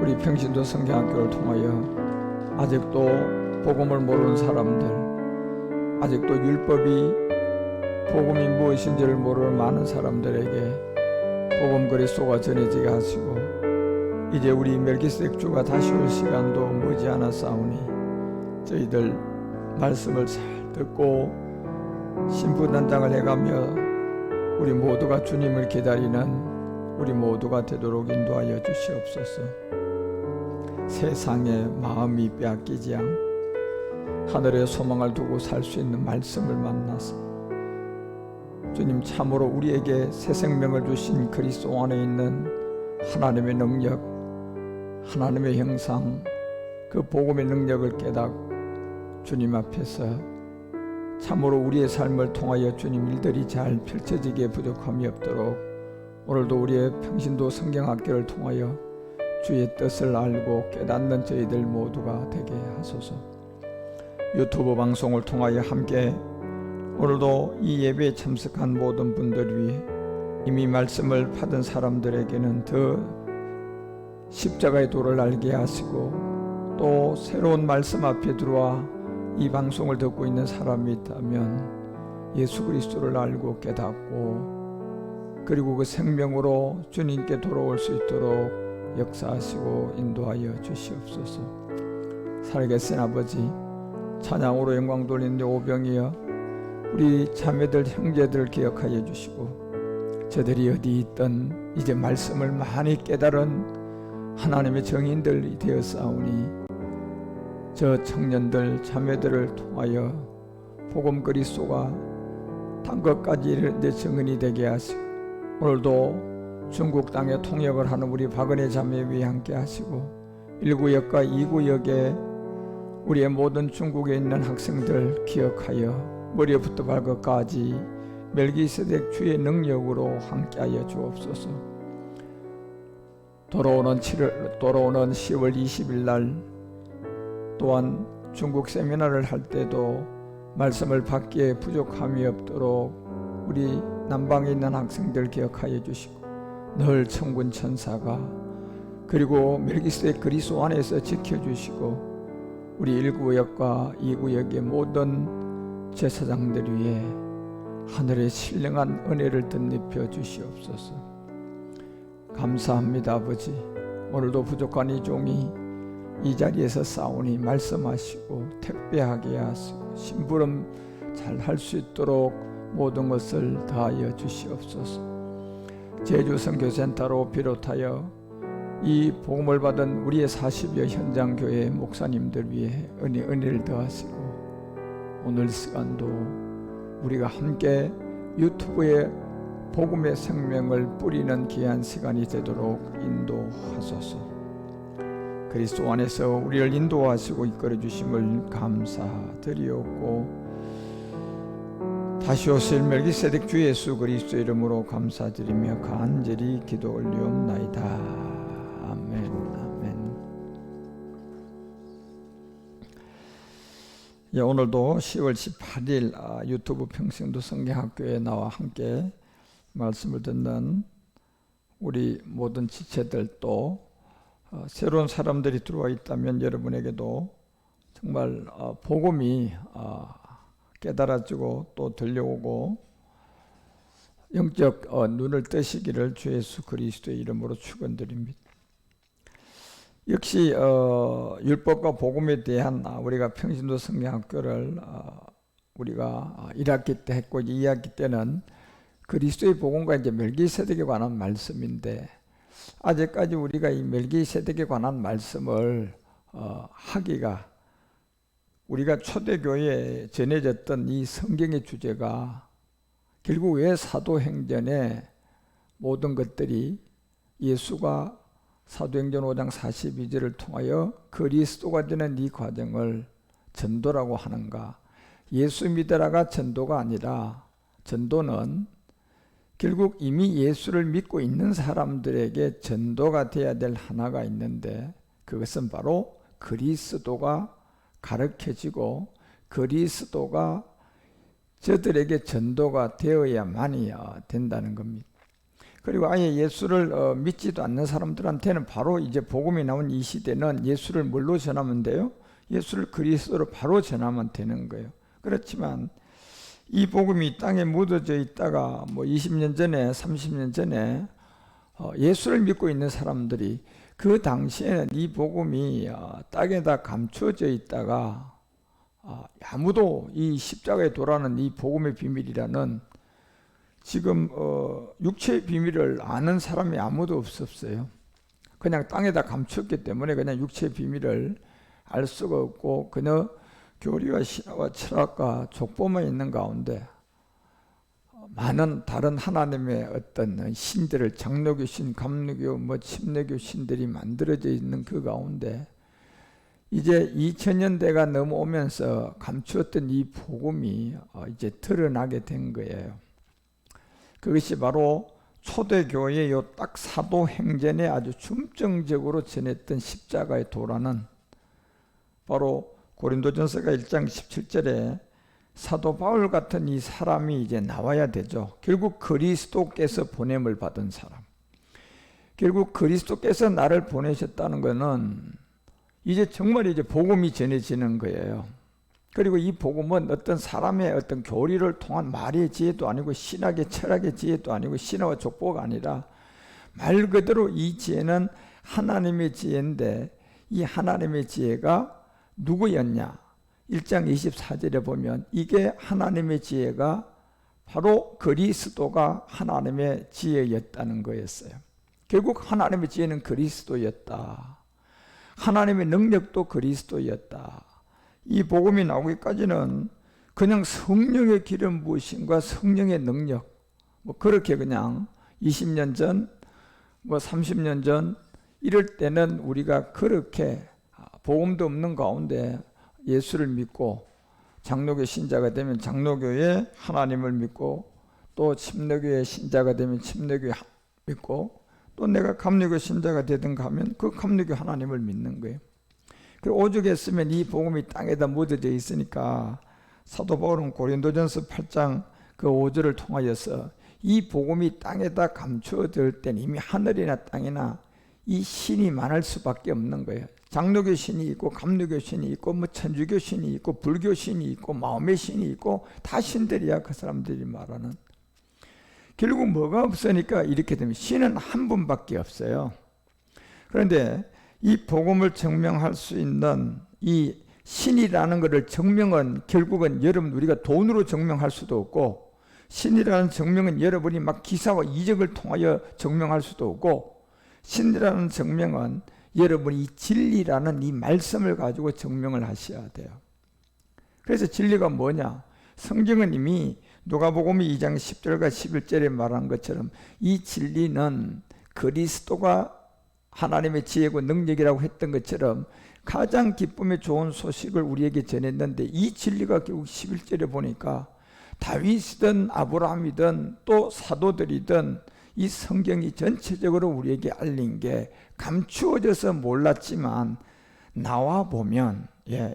우리 평신도 성경학교를 통하여 아직도 복음을 모르는 사람들, 아직도 율법이 복음이 무엇인지를 모르는 많은 사람들에게 복음 그리스도가 전해지게 하시고, 이제 우리 멜기세덱 주가 다시 올 시간도 머지않았사오니 저희들 말씀을 잘 듣고 신부단장을 해가며 우리 모두가 주님을 기다리는 우리 모두가 되도록 인도하여 주시옵소서. 세상에 마음이 빼앗기지 않고 하늘에 소망을 두고 살 수 있는 말씀을 만나서 주님, 참으로 우리에게 새 생명을 주신 그리스도 안에 있는 하나님의 능력, 하나님의 형상, 그 복음의 능력을 깨닫고 주님 앞에서 참으로 우리의 삶을 통하여 주님 일들이 잘 펼쳐지기에 부족함이 없도록 오늘도 우리의 평신도 성경학교를 통하여 주의 뜻을 알고 깨닫는 저희들 모두가 되게 하소서. 유튜브 방송을 통하여 함께 오늘도 이 예배에 참석한 모든 분들 위해 이미 말씀을 받은 사람들에게는 더 십자가의 도를 알게 하시고, 또 새로운 말씀 앞에 들어와 이 방송을 듣고 있는 사람이 있다면 예수 그리스도를 알고 깨닫고 그리고 그 생명으로 주님께 돌아올 수 있도록 역사하시고 인도하여 주시옵소서. 살아계신 아버지, 찬양으로 영광 돌리는 오병이여 우리 자매들 형제들 기억하여 주시고, 저들이 어디 있든 이제 말씀을 많이 깨달은 하나님의 증인들이 되었사오니 저 청년들 자매들을 통하여 복음 그리스도가 단 것까지 내 증인이 되게 하시고, 오늘도 중국 땅에 통역을 하는 우리 박은혜 자매 위에 함께 하시고 1구역과 2구역에 우리의 모든 중국에 있는 학생들 기억하여 머리부터 발끝까지 멜기세덱 주의 능력으로 함께하여 주옵소서. 돌아오는 10월 20일 날 또한 중국 세미나를 할 때도 말씀을 받기에 부족함이 없도록 우리 남방에 있는 학생들 기억하여 주시고, 늘 천군 천사가 그리고 멜기세덱 그리스도 안에서 지켜주시고 우리 1구역과 2구역의 모든 제사장들 위에 하늘의 신령한 은혜를 덧입혀 주시옵소서. 감사합니다. 아버지, 오늘도 부족한 이 종이 이 자리에서 싸우니 말씀하시고 택배하게 하시고 심부름 잘 할 수 있도록 모든 것을 다하여 주시옵소서. 제주 선교센터로 비롯하여 이 복음을 받은 우리의 40여 현장교회 목사님들 위해 은혜를 더하시고, 오늘 시간도 우리가 함께 유튜브에 복음의 생명을 뿌리는 귀한 시간이 되도록 인도하소서. 그리스도 안에서 우리를 인도하시고 이끌어 주심을 감사드리옵고, 다시 오실 멜기세덱 주 예수 그리스도 이름으로 감사드리며 간절히 기도 올리옵나이다. 아멘. 아멘. 예, 오늘도 10월 18일 유튜브 평신도 성경학교에 나와 함께 말씀을 듣는 우리 모든 지체들도 새로운 사람들이 들어와 있다면 여러분에게도 정말 복음이 깨달아지고 또 들려오고 영적 눈을 뜨시기를 주 예수 그리스도의 이름으로 축원드립니다. 역시 율법과 복음에 대한 우리가 평신도 성경학교를 우리가 1학기 때 했고 2학기 때는 그리스도의 복음과 이제 멜기세덱에 관한 말씀인데, 아직까지 우리가 이 멜기세덱에 관한 말씀을 하기가, 우리가 초대교회에 전해졌던 이 성경의 주제가 결국 왜 사도행전의 모든 것들이 예수가 사도행전 5장 42절을 통하여 그리스도가 되는 이 과정을 전도라고 하는가? 예수 믿으라가 전도가 아니라, 전도는 결국 이미 예수를 믿고 있는 사람들에게 전도가 되어야 될 하나가 있는데, 그것은 바로 그리스도가 가르쳐지고 그리스도가 저들에게 전도가 되어야만이 된다는 겁니다. 그리고 아예 예수를 믿지도 않는 사람들한테는 바로 이제 복음이 나온 이 시대는 예수를 뭘로 전하면 돼요? 예수를 그리스도로 바로 전하면 되는 거예요. 그렇지만 이 복음이 땅에 묻어져 있다가 뭐 20년 전에 30년 전에 예수를 믿고 있는 사람들이 그 당시에는 이 복음이 땅에다 감춰져 있다가 아무도 이 십자가에 도라는 이 복음의 비밀이라는 지금 육체의 비밀을 아는 사람이 아무도 없었어요. 그냥 땅에다 감췄기 때문에 그냥 육체의 비밀을 알 수가 없고 그저 교리와 신화와 철학과 족보만 있는 가운데 많은 다른 하나님의 어떤 신들을 장로교 신, 감리교, 침례교 신들이 만들어져 있는 그 가운데 이제 2000년대가 넘어오면서 감추었던 이 복음이 이제 드러나게 된 거예요. 그것이 바로 초대교회의 요 딱 사도행전에 아주 중점적으로 전했던 십자가의 도라는 바로 고린도전서가 1장 17절에 사도 바울 같은 이 사람이 이제 나와야 되죠. 결국 그리스도께서 보냄을 받은 사람. 결국 그리스도께서 나를 보내셨다는 것은 이제 정말 이제 복음이 전해지는 거예요. 그리고 이 복음은 어떤 사람의 어떤 교리를 통한 말의 지혜도 아니고 신학의 철학의 지혜도 아니고 신화와 족보가 아니라 말 그대로 이 지혜는 하나님의 지혜인데 이 하나님의 지혜가 누구였냐? 1장 24절에 보면 이게 하나님의 지혜가 바로 그리스도가 하나님의 지혜였다는 거였어요. 결국 하나님의 지혜는 그리스도였다. 하나님의 능력도 그리스도였다. 이 복음이 나오기까지는 그냥 성령의 기름 부으심과 성령의 능력, 그렇게 그냥 20년 전, 30년 전 이럴 때는 우리가 그렇게 복음도 없는 가운데 예수를 믿고 장로교 신자가 되면 장로교의 하나님을 믿고 또 침례교의 신자가 되면 침례교 믿고 또 내가 감리교 신자가 되든 가면 그 감리교 하나님을 믿는 거예요. 그리고 오죽했으면 이 복음이 땅에다 묻어져 있으니까 사도 바울은 고린도전서 8장 그 5절을 통하여서 이 복음이 땅에다 감추어질 때는 이미 하늘이나 땅이나 이 신이 많을 수밖에 없는 거예요. 장로교 신이 있고 감리교 신이 있고 천주교 신이 있고 불교 신이 있고 마음의 신이 있고 다 신들이야. 그 사람들이 말하는. 결국 뭐가 없으니까 이렇게 되면 신은 한 분밖에 없어요. 그런데 이 복음을 증명할 수 있는 이 신이라는 것을 증명은 결국은 여러분 우리가 돈으로 증명할 수도 없고 신이라는 증명은 여러분이 막 기사와 이적을 통하여 증명할 수도 없고 신이라는 증명은 여러분이 진리라는 이 말씀을 가지고 증명을 하셔야 돼요. 그래서 진리가 뭐냐? 성경은 이미 누가복음 2장 10절과 11절에 말한 것처럼 이 진리는 그리스도가 하나님의 지혜고 능력이라고 했던 것처럼 가장 기쁨의 좋은 소식을 우리에게 전했는데 이 진리가 결국 11절에 보니까 다윗이든 아브라함이든 또 사도들이든 이 성경이 전체적으로 우리에게 알린 게 감추어져서 몰랐지만 나와 보면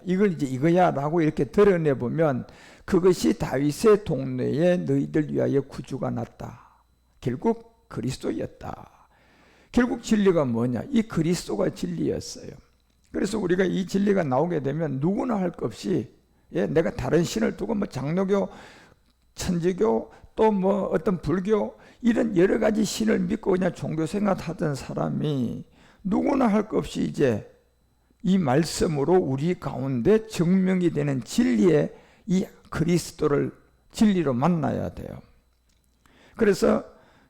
이걸 이제 이거야 라고 이렇게 드러내보면 그것이 다윗의 동네에 너희들 위하여 구주가 났다. 결국 그리스도였다. 결국 진리가 뭐냐? 이 그리스도가 진리였어요. 그래서 우리가 이 진리가 나오게 되면 누구나 할 것 없이 내가 다른 신을 두고 장로교, 천주교 또 어떤 불교 이런 여러 가지 신을 믿고 그냥 종교 생활하던 사람이 누구나 할 것 없이 이제 이 말씀으로 우리 가운데 증명이 되는 진리의 이 그리스도를 진리로 만나야 돼요. 그래서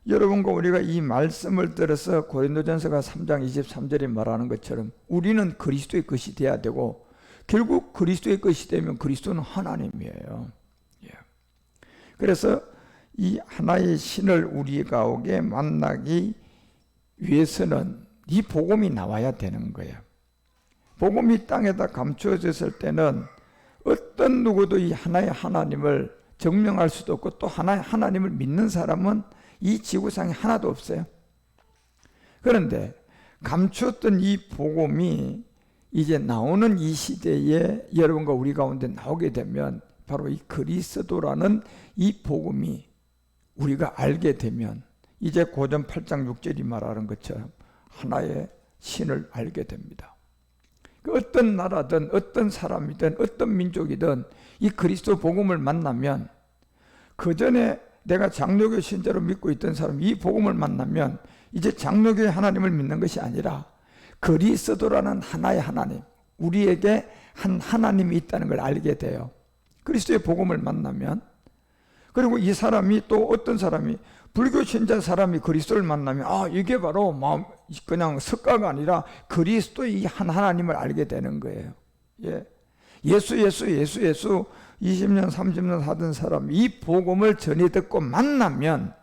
여러분과 우리가 이 말씀을 들어서 고린도전서가 3장 23절에 말하는 것처럼 우리는 그리스도의 것이 돼야 되고 결국 그리스도의 것이 되면 그리스도는 하나님이에요. 그래서 이 하나의 신을 우리 가운데 만나기 위해서는 이 복음이 나와야 되는 거예요. 복음이 땅에다 감추어졌을 때는 어떤 누구도 이 하나의 하나님을 증명할 수도 없고 또 하나의 하나님을 믿는 사람은 이 지구상에 하나도 없어요. 그런데 감추었던 이 복음이 이제 나오는 이 시대에 여러분과 우리 가운데 나오게 되면 바로 이 그리스도라는 이 복음이 우리가 알게 되면 이제 고전 8장 6절이 말하는 것처럼 하나의 신을 알게 됩니다. 어떤 나라든 어떤 사람이든 어떤 민족이든 이 그리스도 복음을 만나면, 그 전에 내가 장로교 신자로 믿고 있던 사람 이 복음을 만나면 이제 장로교의 하나님을 믿는 것이 아니라 그리스도라는 하나의 하나님, 우리에게 한 하나님이 있다는 걸 알게 돼요. 그리스도의 복음을 만나면. 그리고 이 사람이 또 어떤 사람이, 불교 신자 사람이 그리스도를 만나면 이게 바로 그냥 석가가 아니라 그리스도의 한 하나님을 알게 되는 거예요. 예수 20년 30년 하던 사람 이 복음을 전해 듣고 만나면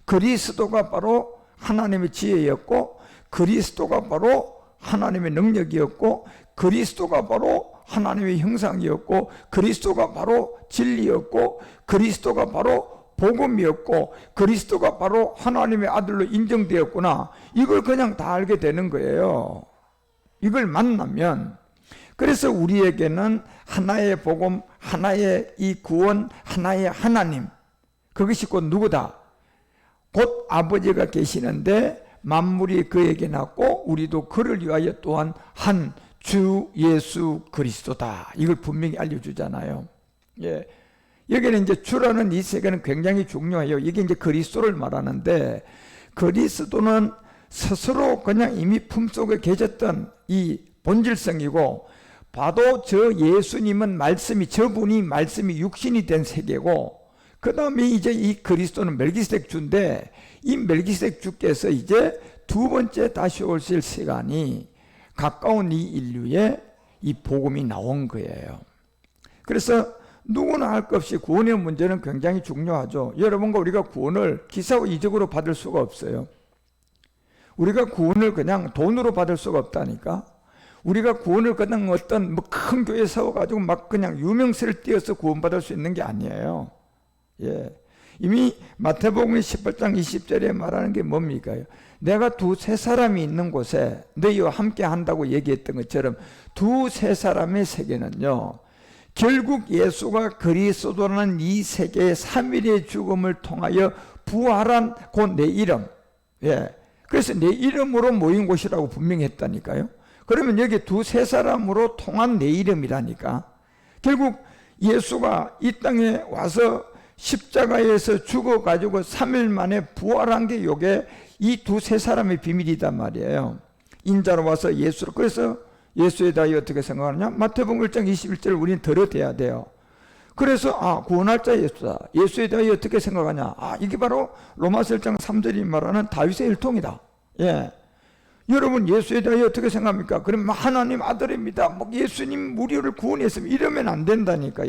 그리스도가 바로 하나님의 지혜였고, 그리스도가 바로 하나님의 능력이었고, 그리스도가 바로 하나님의 형상이었고, 그리스도가 바로 진리였고, 그리스도가 바로 복음이었고, 그리스도가 바로 하나님의 아들로 인정되었구나, 이걸 그냥 다 알게 되는 거예요. 이걸 만나면. 그래서 우리에게는 하나의 복음, 하나의 이 구원, 하나의 하나님, 그것이 곧 누구다? 곧 아버지가 계시는데 만물이 그에게 났고 우리도 그를 위하여 또한 한 주 예수 그리스도다. 이걸 분명히 알려주잖아요. 여기는 이제 주라는 이 세계는 굉장히 중요해요. 이게 이제 그리스도를 말하는데, 그리스도는 스스로 그냥 이미 품속에 계셨던 이 본질성이고, 봐도 저 예수님은 말씀이, 저분이 말씀이 육신이 된 세계고, 그 다음에 이제 이 그리스도는 멜기세덱 주인데, 이 멜기세덱 주께서 이제 두 번째 다시 오실 시간이 가까운 이 인류에 이 복음이 나온 거예요. 그래서 누구나 할 것 없이 구원의 문제는 굉장히 중요하죠. 여러분과 우리가 구원을 기사와 이적으로 받을 수가 없어요. 우리가 구원을 그냥 돈으로 받을 수가 없다니까. 우리가 구원을 그냥 어떤 큰 교회 세워가지고 막 그냥 유명세를 띄어서 구원받을 수 있는 게 아니에요. 이미 마태복음 18장 20절에 말하는 게 뭡니까? 내가 두세 사람이 있는 곳에 너희와 함께 한다고 얘기했던 것처럼 두세 사람의 세계는요, 결국 예수가 그리스도라는 이 세계의 3일의 죽음을 통하여 부활한 곧 내 이름, 그래서 내 이름으로 모인 곳이라고 분명히 했다니까요. 그러면 여기 두세 사람으로 통한 내 이름이라니까. 결국 예수가 이 땅에 와서 십자가에서 죽어가지고 3일 만에 부활한 게 요게 이 두세 사람의 비밀이단 말이에요. 인자로 와서 예수로. 그래서 예수에 대하여 어떻게 생각하느냐? 마태복음 1장 21절을 우리는 들어대야 돼요. 그래서 구원할 자 예수다. 예수에 대하여 어떻게 생각하냐? 이게 바로 로마서 1장 3절이 말하는 다윗의 혈통이다. 여러분 예수에 대하여 어떻게 생각합니까? 그러면 하나님 아들입니다. 예수님 우리를 구원했으면 이러면 안 된다니까.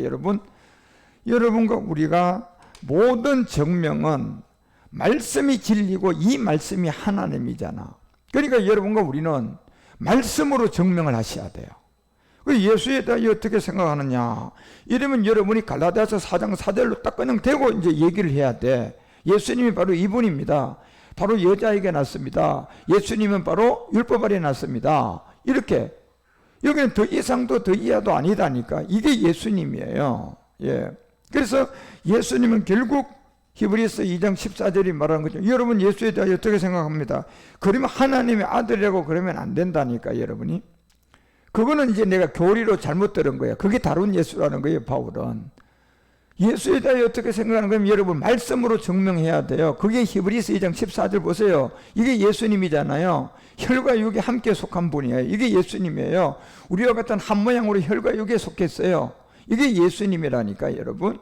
여러분과 우리가 모든 정명은 말씀이 진리고 이 말씀이 하나님이잖아. 그러니까 여러분과 우리는 말씀으로 정명을 하셔야 돼요. 예수에 대하여 어떻게 생각하느냐? 이러면 여러분이 갈라디아서 4장 4절로 딱 그냥 대고 이제 얘기를 해야 돼. 예수님이 바로 이분입니다. 바로 여자에게 났습니다. 예수님은 바로 율법 아래 났습니다. 이렇게. 여기는 더 이상도 더 이하도 아니다니까. 이게 예수님이에요. 그래서 예수님은 결국 히브리서 2장 14절이 말하는 거죠. 여러분 예수에 대하여 어떻게 생각합니다? 그러면 하나님의 아들이라고 그러면 안 된다니까. 여러분이 그거는 이제 내가 교리로 잘못 들은 거예요. 그게 다른 예수라는 거예요. 바울은 예수에 대하여 어떻게 생각하는 거면 여러분 말씀으로 증명해야 돼요. 그게 히브리서 2장 14절 보세요. 이게 예수님이잖아요. 혈과 육에 함께 속한 분이에요. 이게 예수님이에요. 우리와 같은 한 모양으로 혈과 육에 속했어요. 이게 예수님이라니까. 여러분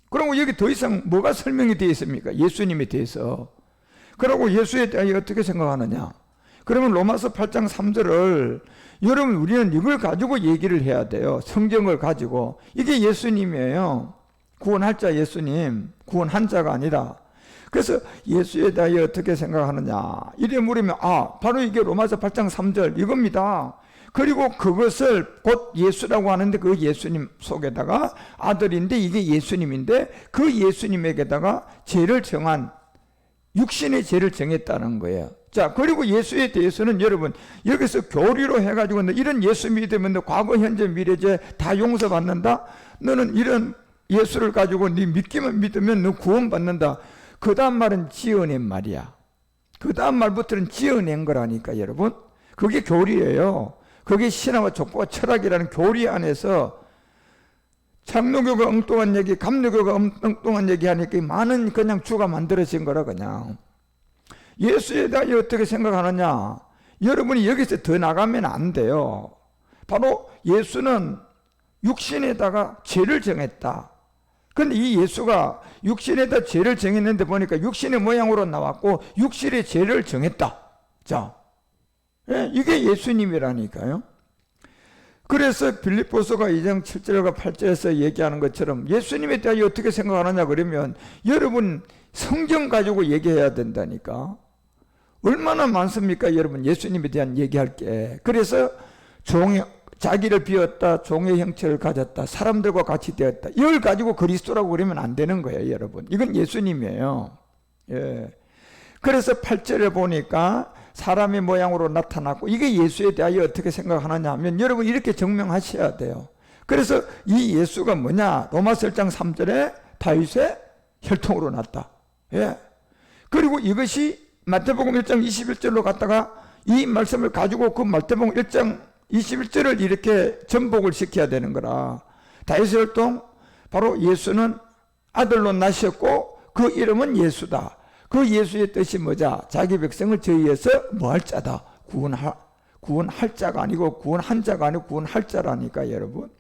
그리고 여기 더 이상 뭐가 설명이 되어 있습니까? 예수님에 대해서. 그리고 예수에 대하여 어떻게 생각하느냐? 그러면 로마서 8장 3절을 여러분 우리는 이걸 가지고 얘기를 해야 돼요. 성경을 가지고. 이게 예수님이에요. 구원할 자 예수님, 구원한 자가 아니라. 그래서 예수에 대하여 어떻게 생각하느냐? 이래 물으면 바로 이게 로마서 8장 3절 이겁니다. 그리고 그것을 곧 예수라고 하는데 그 예수님 속에다가 아들인데 이게 예수님인데 그 예수님에게다가 죄를 정한 육신의 죄를 정했다는 거예요. 자, 그리고 예수에 대해서는 여러분 여기서 교리로 해가지고 이런 예수 믿으면 너 과거 현재 미래죄 다 용서받는다. 너는 이런 예수를 가지고 네 믿기만 믿으면 너 구원받는다. 그 다음 말은 지어낸 말이야. 그 다음 말부터는 지어낸 거라니까 여러분. 그게 교리예요. 그게 신화와 족보와 철학이라는 교리 안에서 장로교가 엉뚱한 얘기, 감로교가 엉뚱한 얘기 하니까 많은 그냥 주가 만들어진 거라 그냥. 예수에 대하여 어떻게 생각하느냐? 여러분이 여기서 더 나가면 안 돼요. 바로 예수는 육신에다가 죄를 정했다. 근데 이 예수가 육신에다 죄를 정했는데 보니까 육신의 모양으로 나왔고 육신의 죄를 정했다. 자, 이게 예수님이라니까요. 그래서 빌립보서가 2장 7절과 8절에서 얘기하는 것처럼 예수님에 대하여 어떻게 생각하느냐 그러면 여러분 성경 가지고 얘기해야 된다니까. 얼마나 많습니까 여러분 예수님에 대한 얘기할 게. 그래서 자기를 비웠다, 종의 형체를 가졌다, 사람들과 같이 되었다, 이걸 가지고 그리스도라고 그러면 안 되는 거예요 여러분. 이건 예수님이에요. 예. 그래서 8절에 보니까 사람의 모양으로 나타났고, 이게 예수에 대하여 어떻게 생각하느냐 하면 여러분 이렇게 증명하셔야 돼요. 그래서 이 예수가 뭐냐, 로마서 1장 3절에 다윗의 혈통으로 났다. 예. 그리고 이것이 마태복음 1장 21절로 갔다가 이 말씀을 가지고 그 마태복음 1장 21절을 이렇게 전복을 시켜야 되는 거라. 다윗의 혈통, 바로 예수는 아들로 나셨고 그 이름은 예수다. 그 예수의 뜻이 뭐자? 자기 백성을 저희에서 뭐 할 자다. 구원할 자가 아니고 구원한 자가 아니고 구원할 자라니까 여러분.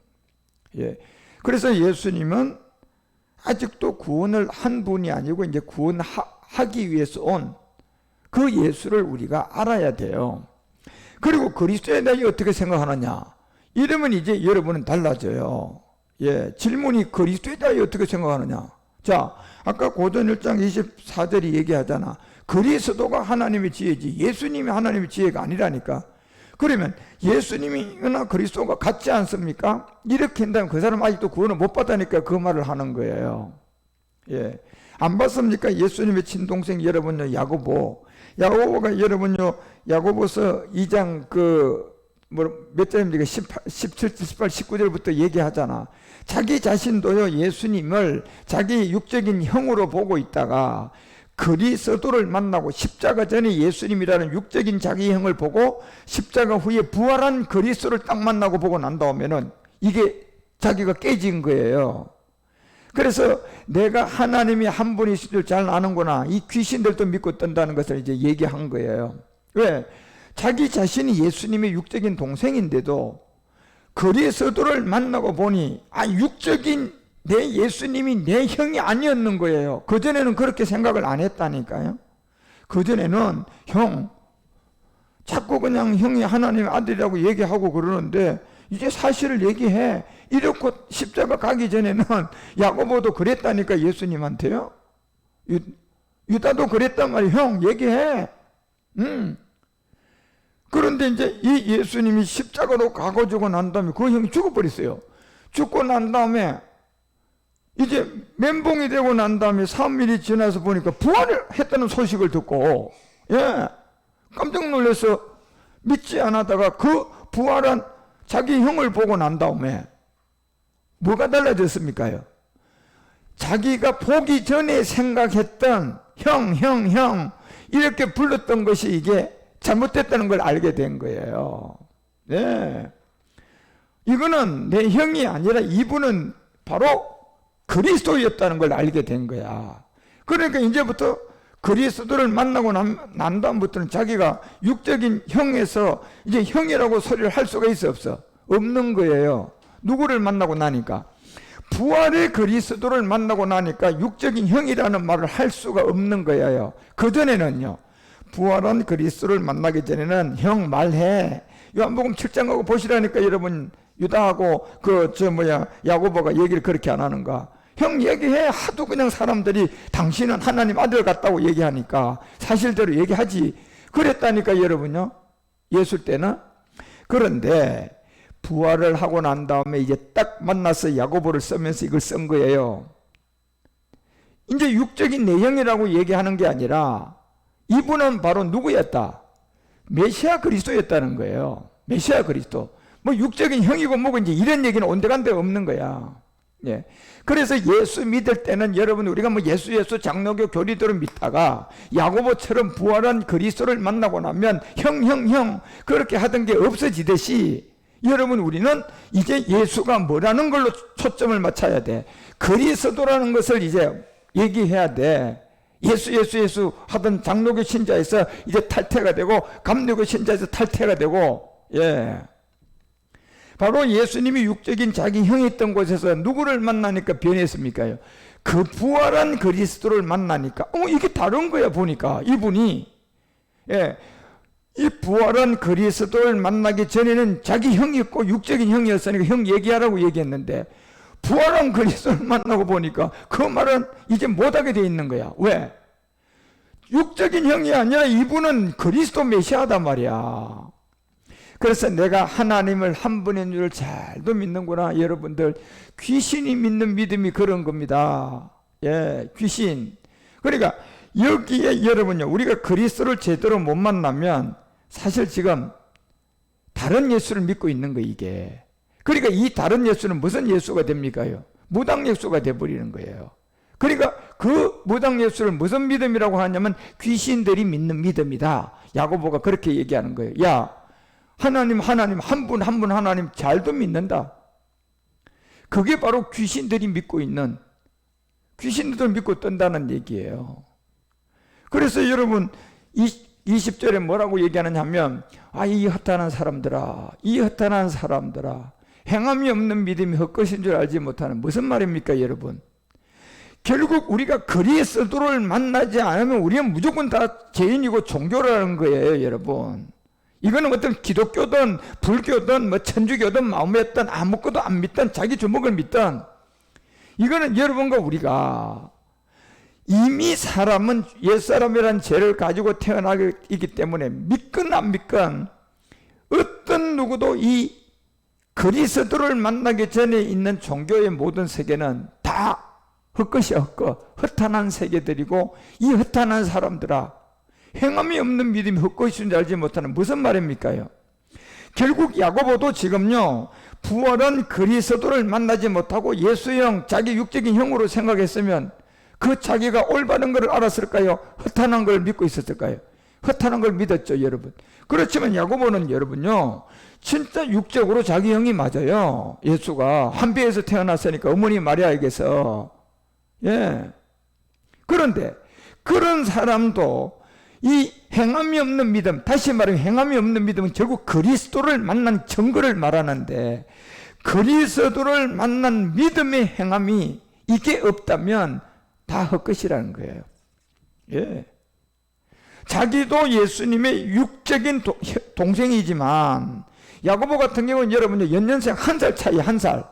예. 그래서 예수님은 아직도 구원을 한 분이 아니고 이제 구원하기 위해서 온 그 예수를 우리가 알아야 돼요. 그리고 그리스도에 대해 어떻게 생각하느냐? 이러면 이제 여러분은 달라져요. 예. 질문이 그리스도에 대해 어떻게 생각하느냐? 자, 아까 고전 1장 24절이 얘기하잖아. 그리스도가 하나님의 지혜지 예수님이 하나님의 지혜가 아니라니까. 그러면 예수님이나 그리스도가 같지 않습니까? 이렇게 한다면 그 사람 아직도 구원을 못 받으니까 그 말을 하는 거예요. 예. 안 봤습니까? 예수님의 친동생 여러분요, 야고보가 여러분요, 야고보서 2장 몇 절입니까? 17, 18, 19절부터 얘기하잖아. 자기 자신도요, 예수님을 자기 육적인 형으로 보고 있다가 그리스도를 만나고 십자가 전에 예수님이라는 육적인 자기 형을 보고 십자가 후에 부활한 그리스도를 딱 만나고 보고 난 다음에는 이게 자기가 깨진 거예요. 그래서 내가 하나님이 한 분이실 줄 잘 아는구나. 이 귀신들도 믿고 뜬다는 것을 이제 얘기한 거예요. 왜? 자기 자신이 예수님의 육적인 동생인데도 그리스도를 만나고 보니 육적인 내 예수님이 내 형이 아니었는 거예요. 그전에는 그렇게 생각을 안 했다니까요. 그전에는 자꾸 그냥 형이 하나님의 아들이라고 얘기하고 그러는데 이제 사실을 얘기해. 이렇고 십자가 가기 전에는 야고보도 그랬다니까 예수님한테요. 유다도 그랬단 말이에요. 형 얘기해. 그런데 이제 이 예수님이 십자가로 가가지고 난 다음에 그 형이 죽어버렸어요. 죽고 난 다음에 이제 멘붕이 되고 난 다음에 3일이 지나서 보니까 부활을 했다는 소식을 듣고, 예, 깜짝 놀라서 믿지 않았다가 그 부활한 자기 형을 보고 난 다음에 뭐가 달라졌습니까? 자기가 보기 전에 생각했던 형 이렇게 불렀던 것이 이게 잘못됐다는 걸 알게 된 거예요. 네. 이거는 내 형이 아니라 이분은 바로 그리스도였다는 걸 알게 된 거야. 그러니까 이제부터 그리스도를 만나고 난 다음부터는 자기가 육적인 형에서 이제 형이라고 소리를 할 수가 있어 없어? 없는 거예요. 누구를 만나고 나니까? 부활의 그리스도를 만나고 나니까 육적인 형이라는 말을 할 수가 없는 거예요. 그전에는요, 부활한 그리스도를 만나기 전에는 형 말해. 요한복음 7장하고 보시라니까 여러분, 유다하고 야고보가 얘기를 그렇게 안 하는가? 형 얘기해. 하도 그냥 사람들이 당신은 하나님 아들 같다고 얘기하니까 사실대로 얘기하지. 그랬다니까 여러분요, 예수 때는. 그런데 부활을 하고 난 다음에 이제 딱 만나서 야고보를 쓰면서 이걸 쓴 거예요. 이제 육적인 내형이라고 얘기하는 게 아니라 이분은 바로 누구였다? 메시아 그리스도였다는 거예요. 메시아 그리스도. 뭐 육적인 형이고 뭐고 이제 이런 얘기는 온데간데 없는 거야. 예. 그래서 예수 믿을 때는 여러분 우리가 뭐 예수 장로교 교리들을 믿다가 야고보처럼 부활한 그리스도를 만나고 나면 형 그렇게 하던 게 없어지듯이 여러분 우리는 이제 예수가 뭐라는 걸로 초점을 맞춰야 돼. 그리스도라는 것을 이제 얘기해야 돼. 예수 하던 장로교 신자에서 이제 탈퇴가 되고 감리교 신자에서 탈퇴가 되고, 예. 바로 예수님이 육적인 자기 형이 있던 곳에서 누구를 만나니까 변했습니까? 그 부활한 그리스도를 만나니까 이게 다른 거야. 보니까 이분이, 예, 이 부활한 그리스도를 만나기 전에는 자기 형이었고 육적인 형이었으니까 형 얘기하라고 얘기했는데 부활한 그리스도를 만나고 보니까 그 말은 이제 못하게 돼 있는 거야. 왜? 육적인 형이 아니라 이분은 그리스도 메시아단 말이야. 그래서 내가 하나님을 한 분인 줄 잘도 믿는구나. 여러분들, 귀신이 믿는 믿음이 그런 겁니다. 예, 귀신. 그러니까 여기에 여러분요, 우리가 그리스도를 제대로 못 만나면 사실 지금 다른 예수를 믿고 있는 거 이게. 그러니까 이 다른 예수는 무슨 예수가 됩니까요? 무당 예수가 돼버리는 거예요. 그러니까 그 무당 예수를 무슨 믿음이라고 하냐면 귀신들이 믿는 믿음이다. 야고보가 그렇게 얘기하는 거예요. 야, 하나님 한 분 하나님 잘도 믿는다. 그게 바로 귀신들이 믿고 있는, 귀신들도 믿고 뜬다는 얘기예요. 그래서 여러분 20절에 뭐라고 얘기하느냐 하면 이 허탄한 사람들아, 이 허탄한 사람들아, 행함이 없는 믿음이 헛것인 줄 알지 못하는. 무슨 말입니까 여러분? 결국 우리가 그리스도를 만나지 않으면 우리는 무조건 다 죄인이고 종교라는 거예요 여러분. 이거는 어떤 기독교든 불교든 뭐 천주교든 마음에든 아무것도 안 믿든 자기 주먹을 믿든, 이거는 여러분과 우리가 이미 사람은 옛사람이라는 죄를 가지고 태어나기 때문에 믿건 안 믿건 어떤 누구도 이 그리스도를 만나기 전에 있는 종교의 모든 세계는 다 헛것이야. 허탄한 세계들이고, 이 허탄한 사람들아, 행함이 없는 믿음이 헛것인 줄 알지 못하는. 무슨 말입니까요? 결국 야고보도 지금요, 부활한 그리스도를 만나지 못하고 예수형, 자기 육적인 형으로 생각했으면 그 자기가 올바른 것을 알았을까요? 허탄한 걸 믿고 있었을까요? 허탄한 걸 믿었죠 여러분. 그렇지만 야고보는 여러분요, 진짜 육적으로 자기 형이 맞아요. 예수가 한 배에서 태어났으니까 어머니 마리아에게서. 예. 그런데 그런 사람도 이 행함이 없는 믿음, 다시 말하면 행함이 없는 믿음은 결국 그리스도를 만난 증거를 말하는데, 그리스도를 만난 믿음의 행함이 이게 없다면 다 헛것이라는 거예요. 예. 자기도 예수님의 육적인 동생이지만, 야고보 같은 경우는 여러분요, 연년생 1살 차이, 1살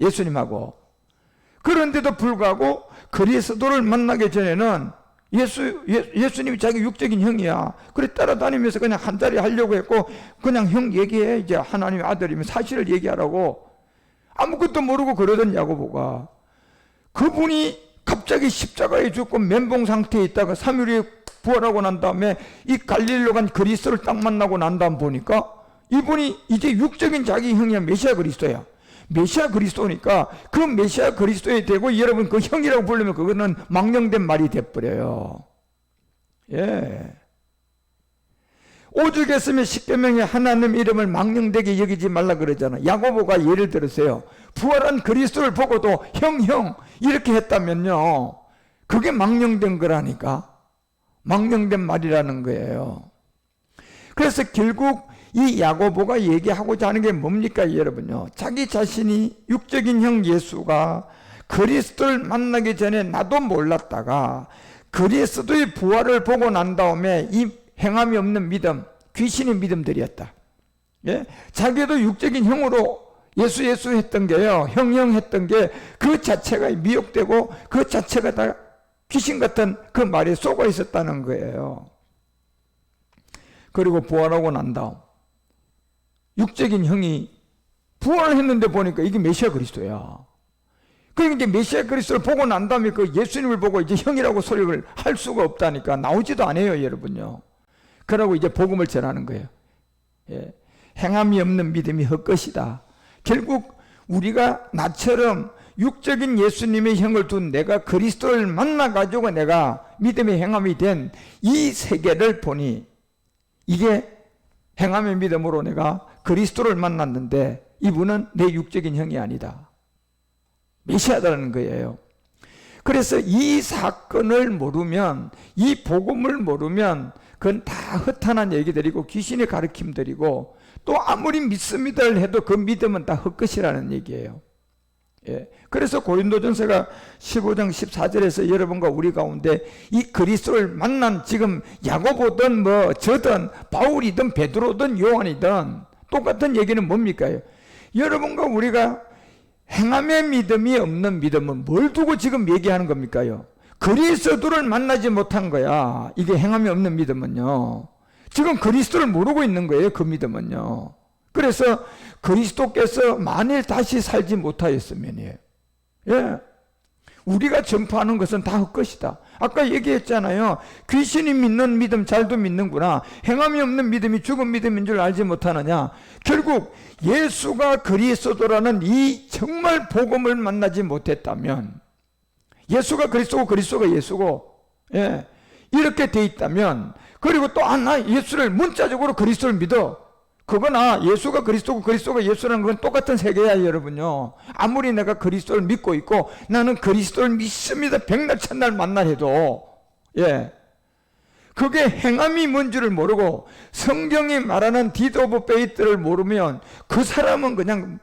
예수님하고. 그런데도 불구하고 그리스도를 만나기 전에는 예수님이 자기 육적인 형이야. 그래 따라다니면서 그냥 한 자리 하려고 했고, 그냥 형 얘기해, 이제 하나님의 아들이면 사실을 얘기하라고. 아무것도 모르고 그러던 야고보가, 그분이 갑자기 십자가에 죽고 멘붕 상태에 있다가 3일에 부활하고 난 다음에 이 갈릴리로 간 그리스도를 딱 만나고 난 다음 보니까 이분이 이제 육적인 자기 형이야. 메시아 그리스도야. 메시아 그리스도니까 그 메시아 그리스도에 대고 여러분 그 형이라고 부르면 그거는 망령된 말이 돼버려요. 예. 오죽했으면 십계명에 하나님 이름을 망령되게 여기지 말라 그러잖아. 야고보가 예를 들으세요. 부활한 그리스도를 보고도 형 이렇게 했다면요, 그게 망령된 거라니까. 망령된 말이라는 거예요. 그래서 결국 이 야고보가 얘기하고자 하는 게 뭡니까 여러분요? 자기 자신이 육적인 형 예수가 그리스도를 만나기 전에 나도 몰랐다가 그리스도의 부활을 보고 난 다음에 이 행함이 없는 믿음, 귀신의 믿음들이었다. 예? 자기도 육적인 형으로 예수 했던 게요, 형 했던 게 그 자체가 미혹되고 그 자체가 다 귀신 같은 그 말에 속아 있었다는 거예요. 그리고 부활하고 난 다음 육적인 형이 부활했는데 보니까 이게 메시아 그리스도야. 그러니까 이제 메시아 그리스도를 보고 난 다음에 그 예수님을 보고 이제 형이라고 소리를 할 수가 없다니까 나오지도 않아요 여러분요. 그러고 이제 복음을 전하는 거예요. 예. 행함이 없는 믿음이 헛것이다. 결국 우리가 나처럼 육적인 예수님의 형을 둔 내가 그리스도를 만나가지고 내가 믿음의 행함이 된 이 세계를 보니 이게 행함의 믿음으로 내가 그리스도를 만났는데 이분은 내 육적인 형이 아니다. 메시아다라는 거예요. 그래서 이 사건을 모르면, 이 복음을 모르면 그건 다 허탄한 얘기들이고 귀신의 가르침들이고 또 아무리 믿습니다를 해도 그 믿음은 다 헛것이라는 얘기예요. 예. 그래서 고린도전서가 15장 14절에서 여러분과 우리 가운데 이 그리스도를 만난 지금 야고보든 뭐 저든 바울이든 베드로든 요한이든 똑같은 얘기는 뭡니까? 여러분과 우리가 행함의 믿음이 없는 믿음은 뭘 두고 지금 얘기하는 겁니까요? 그리스도를 만나지 못한 거야. 이게 행함이 없는 믿음은요. 지금 그리스도를 모르고 있는 거예요. 그 믿음은요. 그래서 그리스도께서 만일 다시 살지 못하였으면이에요. 예. 우리가 전파하는 것은 다 헛것이다. 아까 얘기했잖아요. 귀신이 믿는 믿음 잘도 믿는구나. 행함이 없는 믿음이 죽은 믿음인 줄 알지 못하느냐. 결국 예수가 그리스도라는 이 정말 복음을 만나지 못했다면, 예수가 그리스도고 그리스도가 예수고, 예, 이렇게 돼 있다면, 그리고 또 나 예수를 문자적으로 그리스도를 믿어. 그거나 예수가 그리스도고 그리스도가 예수라는 건 똑같은 세계야, 여러분요. 아무리 내가 그리스도를 믿고 있고 나는 그리스도를 믿습니다 백날 천날 만날 해도, 예, 그게 행함이 뭔지를 모르고 성경이 말하는 디드 오브 페이트를 모르면 그 사람은 그냥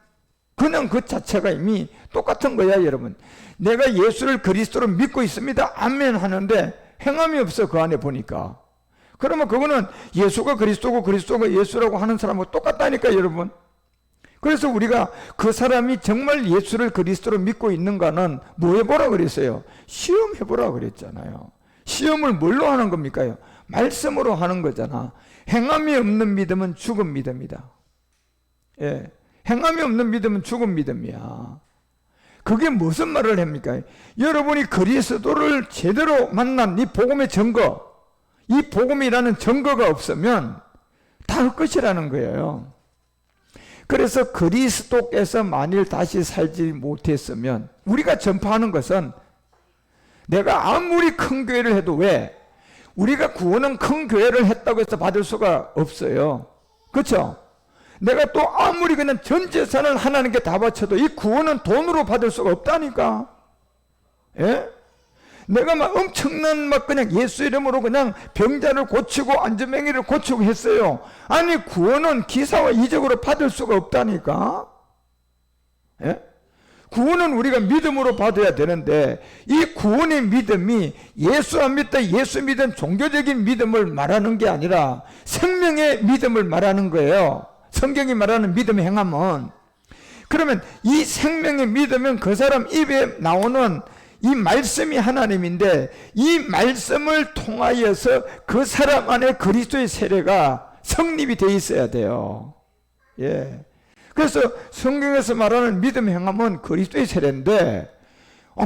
그 자체가 이미 똑같은 거야, 여러분. 내가 예수를 그리스도로 믿고 있습니다 아멘 하는데 행함이 없어, 그 안에 보니까. 그러면 그거는 예수가 그리스도고 그리스도가 예수라고 하는 사람하고 똑같다니까, 여러분. 그래서 우리가 그 사람이 정말 예수를 그리스도로 믿고 있는가는 뭐 해보라 그랬어요? 시험해보라 그랬잖아요. 시험을 뭘로 하는 겁니까? 말씀으로 하는 거잖아. 행함이 없는 믿음은 죽은 믿음이다. 예, 행함이 없는 믿음은 죽은 믿음이야. 그게 무슨 말을 합니까? 여러분이 그리스도를 제대로 만난 이 복음의 증거, 이 복음이라는 증거가 없으면 다 헛것이라는 거예요. 그래서 그리스도께서 만일 다시 살지 못했으면, 우리가 전파하는 것은 내가 아무리 큰 교회를 해도, 왜? 우리가 구원은 큰 교회를 했다고 해서 받을 수가 없어요. 그렇죠? 내가 또 아무리 그냥 전 재산을 하나님께 다 바쳐도 이 구원은 돈으로 받을 수가 없다니까. 예? 내가 막 엄청난 그냥 예수 이름으로 그냥 병자를 고치고 안전뱅이를 고치고 했어요. 아니, 구원은 기사와 이적으로 받을 수가 없다니까. 예? 구원은 우리가 믿음으로 받아야 되는데, 이 구원의 믿음이 예수 안 믿다, 예수 믿은 종교적인 믿음을 말하는 게 아니라 생명의 믿음을 말하는 거예요. 성경이 말하는 믿음의 행함은. 그러면 이 생명의 믿음은 그 사람 입에 나오는 이 말씀이 하나님인데, 이 말씀을 통하여서 그 사람 안에 그리스도의 세례가 성립이 돼 있어야 돼요. 예. 그래서 성경에서 말하는 믿음 행함은 그리스도의 세례인데,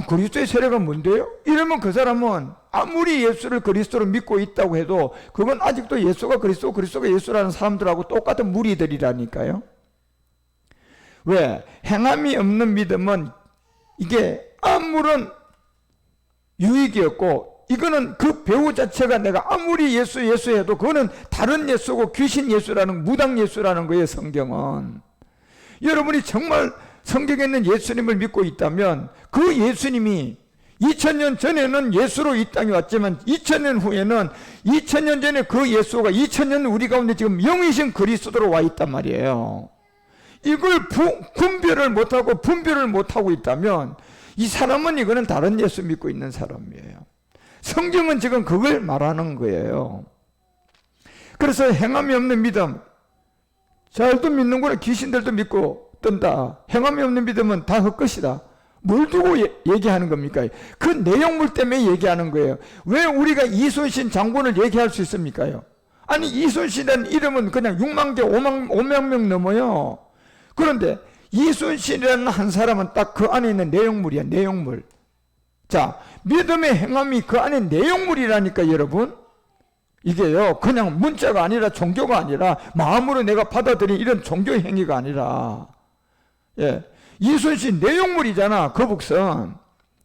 그리스도의 세례가 뭔데요? 이러면 그 사람은 아무리 예수를 그리스도로 믿고 있다고 해도 그건 아직도 예수가 그리스도, 그리스도가 예수라는 사람들하고 똑같은 무리들이라니까요. 왜? 행함이 없는 믿음은 이게 아무런 유익이 없고, 이거는 그 배우 자체가 내가 아무리 예수 해도 그거는 다른 예수고 귀신 예수라는, 무당 예수라는 거예요, 성경은. 여러분이 정말 성경에 있는 예수님을 믿고 있다면 그 예수님이 2000년 전에는 예수로 이 땅에 왔지만 2000년 후에는 2000년 전에 그 예수가 2000년 우리 가운데 지금 영이신 그리스도로 와 있단 말이에요. 이걸 분별을 못하고 분별을 못하고 있다면 이 사람은 이거는 다른 예수 믿고 있는 사람이에요. 성경은 지금 그걸 말하는 거예요. 그래서 행함이 없는 믿음, 잘도 믿는구나, 귀신들도 믿고 뜬다. 행함이 없는 믿음은 다 헛것이다. 뭘 두고 얘기하는 겁니까? 그 내용물 때문에 얘기하는 거예요. 왜 우리가 이순신 장군을 얘기할 수 있습니까? 아니, 이순신이라는 이름은 그냥 6만 개, 5만 명 넘어요. 그런데 이순신이라는 한 사람은 딱 그 안에 있는 내용물이야, 내용물. 자, 믿음의 행함이 그 안에 내용물이라니까, 여러분. 이게요, 그냥 문자가 아니라, 종교가 아니라, 마음으로 내가 받아들인 이런 종교 행위가 아니라, 예, 이순신 내용물이잖아. 거북선.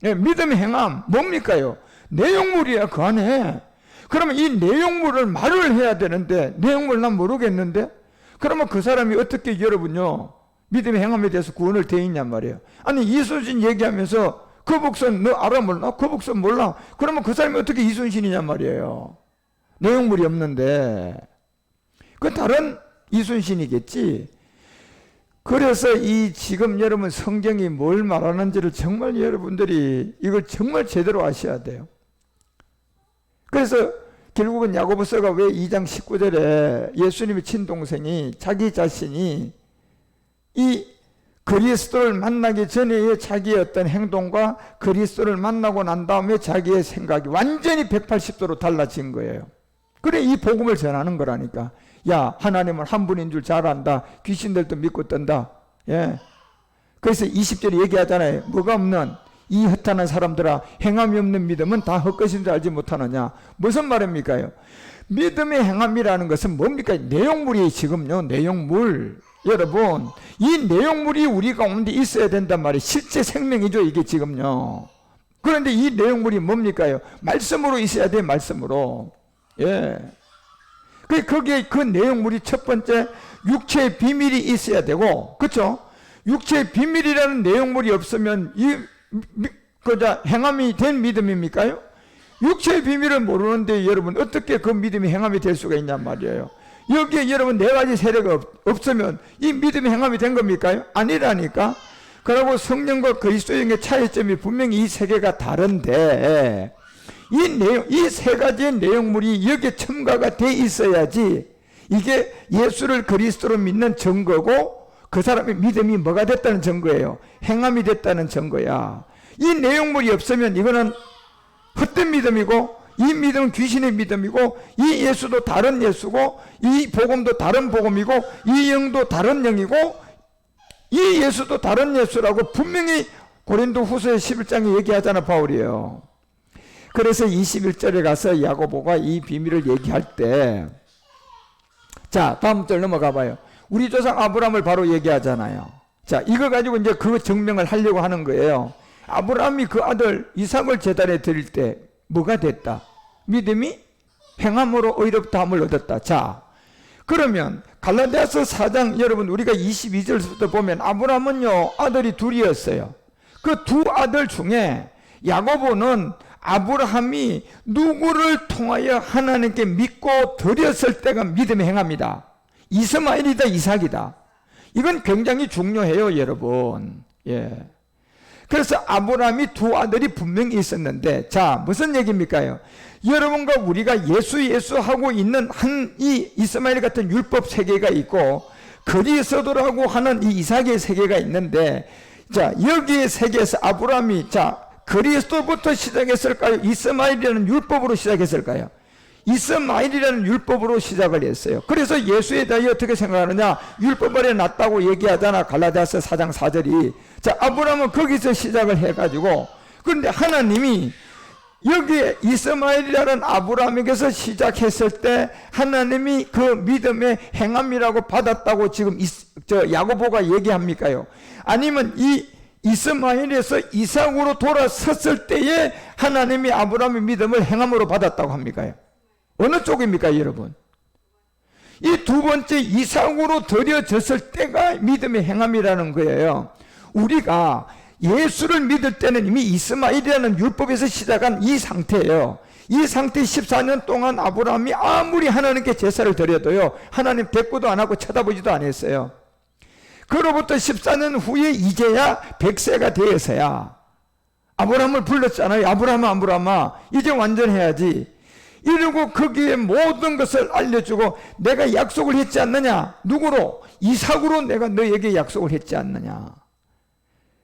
예, 믿음의 행함 뭡니까요? 내용물이야 그 안에. 그러면 이 내용물을 말을 해야 되는데 내용물 난 모르겠는데 그러면 그 사람이 어떻게 여러분요 믿음의 행함에 대해서 구원을 대했냔 말이에요. 아니 이순신 얘기하면서 거북선 너 알아 몰라? 거북선 몰라? 그러면 그 사람이 어떻게 이순신이냔 말이에요. 내용물이 없는데 그 다른 이순신이겠지. 그래서 이 지금 여러분 성경이 뭘 말하는지를 정말 여러분들이 이걸 정말 제대로 아셔야 돼요. 그래서 결국은 야고보서가 왜 2장 19절에 예수님의 친동생이 자기 자신이 이 그리스도를 만나기 전에의 자기의 어떤 행동과 그리스도를 만나고 난 다음에 자기의 생각이 완전히 180도로 달라진 거예요. 그래 이 복음을 전하는 거라니까. 야 하나님은 한 분인 줄 잘 안다. 귀신들도 믿고 뜬다. 예. 그래서 20절에 얘기하잖아요. 뭐가 없는 이 허탄한 사람들아 행함이 없는 믿음은 다 헛것인 줄 알지 못하느냐. 무슨 말입니까? 믿음의 행함이라는 것은 뭡니까? 내용물이 지금요. 내용물. 여러분 이 내용물이 우리 가운데 있어야 된단 말이에요. 실제 생명이죠 이게 지금요. 그런데 이 내용물이 뭡니까? 말씀으로 있어야 돼. 말씀으로. 예. 거기에 그 내용물이 첫 번째 육체의 비밀이 있어야 되고, 그렇죠? 육체의 비밀이라는 내용물이 없으면 이 행함이 된 믿음입니까요? 육체의 비밀을 모르는데 여러분 어떻게 그 믿음이 행함이 될 수가 있냔 말이에요. 여기에 여러분 네 가지 세례가 없으면 이 믿음이 행함이 된 겁니까요? 아니라니까. 그리고 성령과 그리스도의 차이점이 분명히 이 세 개가 다른데 이 세 가지의 내용물이 여기에 첨가가 돼 있어야지 이게 예수를 그리스도로 믿는 증거고 그 사람의 믿음이 뭐가 됐다는 증거예요. 행함이 됐다는 증거야. 이 내용물이 없으면 이거는 헛된 믿음이고 이 믿음은 귀신의 믿음이고 이 예수도 다른 예수고 이 복음도 다른 복음이고 이 영도 다른 영이고 이 예수도 다른 예수라고 분명히 고린도 후서 11장에 얘기하잖아 바울이에요. 그래서 21절에 가서 야고보가 이 비밀을 얘기할 때 자 다음 절 넘어가 봐요. 우리 조상 아브라함을 바로 얘기하잖아요. 자 이거 가지고 이제 그 증명을 하려고 하는 거예요. 아브라함이 그 아들 이삭을 제단에 드릴 때 뭐가 됐다? 믿음이 행함으로 의롭다함을 얻었다. 자 그러면 갈라디아서 4장 여러분 우리가 22절부터 보면 아브라함은요 아들이 둘이었어요. 그 두 아들 중에 야고보는 아브라함이 누구를 통하여 하나님께 믿고 드렸을 때가 믿음의 행함이다. 이스마엘이다 이삭이다. 이건 굉장히 중요해요 여러분. 예. 그래서 아브라함이 두 아들이 분명히 있었는데 자 무슨 얘기입니까? 여러분과 우리가 예수 하고 있는 이 이스마엘 같은 율법 세계가 있고 그리스도라고 하는 이 이삭의 세계가 있는데 자 여기의 세계에서 아브라함이 자 그리스도부터 시작했을까요? 이스마엘이라는 율법으로 시작했을까요? 이스마엘이라는 율법으로 시작을 했어요. 그래서 예수에 대해 어떻게 생각하느냐? 율법 아래 낫다고 얘기하잖아. 갈라디아서 4장 4절이. 자, 아브라함은 거기서 시작을 해가지고 그런데 하나님이 여기에 이스마엘이라는 아브라함에게서 시작했을 때 하나님이 그 믿음의 행함이라고 받았다고 지금 야고보가 얘기합니까요? 아니면 이 이스마엘에서 이삭으로 돌아섰을 때에 하나님이 아브라함의 믿음을 행함으로 받았다고 합니까요? 어느 쪽입니까 여러분? 이 두 번째 이삭으로 드려졌을 때가 믿음의 행함이라는 거예요. 우리가 예수를 믿을 때는 이미 이스마엘이라는 율법에서 시작한 이 상태예요. 이 상태 14년 동안 아브라함이 아무리 하나님께 제사를 드려도요 하나님 대꾸도 안 하고 쳐다보지도 않았어요. 그로부터 14년 후에 이제야 100세가 되어서야 아브라함을 불렀잖아요. 아브라함아 이제 완전해야지. 이러고 거기에 모든 것을 알려주고 내가 약속을 했지 않느냐. 누구로? 이삭으로 내가 너에게 약속을 했지 않느냐.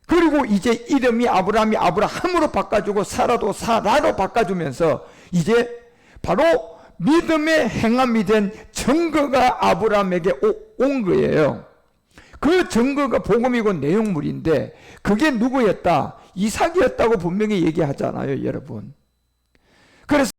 그리고 이제 이름이 아브라함이 아브라함으로 바꿔주고 사라도 사라로 바꿔주면서 이제 바로 믿음의 행함이 된 증거가 아브라함에게 온 거예요. 그 증거가 복음이고 내용물인데 그게 누구였다? 이삭이었다고 분명히 얘기하잖아요 여러분. 그래서